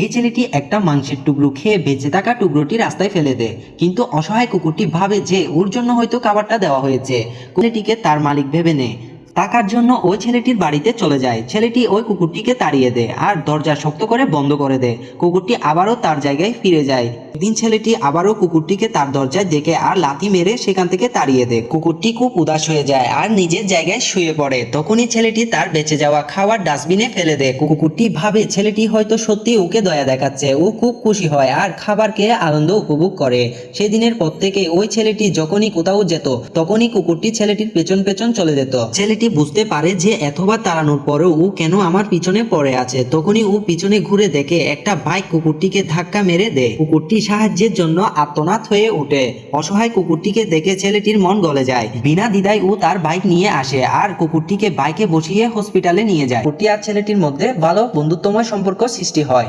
এই ছেলেটি একটা মাংসের টুকরো খেয়ে বেঁচে থাকা টুকরোটি রাস্তায় ফেলে দেয়, কিন্তু অসহায় কুকুরটি ভাবে যে ওর জন্য হয়তো খাবারটা দেওয়া হয়েছে। ছেলেটিকে তার মালিক ভেবে নেয়। টাকার জন্য ওই ছেলেটির বাড়িতে চলে যায়। ছেলেটি ওই কুকুরটিকে তাড়িয়ে দেয় আর দরজা শক্ত করে বন্ধ করে দেয়। কুকুরটি আবারও তার জায়গায় ফিরে যায়। একদিন ছেলেটি আবারও কুকুরটিকে তার দরজায় দেখে আর লাথি মেরে সেখান থেকে তাড়িয়ে দেয়। কুকুরটি খুব উদাস হয়ে যায় আর নিজের জায়গায় শুয়ে পড়ে। তখনই ছেলেটি তার বেঁচে যাওয়া খাবার ডাস্টবিনে ফেলে দেয়। কুকুরটি ভাবে ছেলেটি হয়তো সত্যি ওকে দয়া দেখাচ্ছে। ও খুব খুশি হয় আর খাবার খেয়ে আনন্দ উপভোগ করে। সেদিনের পর থেকে ওই ছেলেটি যখনই কোথাও যেত তখনই কুকুরটি ছেলেটির পেছন পেছন চলে যেত। ছেলেটি বুঝতে পারে যে এতবার তাড়ানোর পরেও ও কেন আমার পিছনে পড়ে আছে। তখনই ও পিছনে ঘুরে দেখে একটা বাইক কুকুরটিকে ধাক্কা মেরে দেয়। কুকুরটি সাহায্যের জন্য আর্তনাদ হয়ে ওঠে। অসহায় কুকুরটিকে দেখে ছেলেটির মন গলে যায়। বিনা দ্বিধায় ও তার বাইক নিয়ে আসে আর কুকুরটিকে বাইকে বসিয়ে হসপিটালে নিয়ে যায়। কুকুরটি আর ছেলেটির মধ্যে ভালো বন্ধুত্বময় সম্পর্ক সৃষ্টি হয়।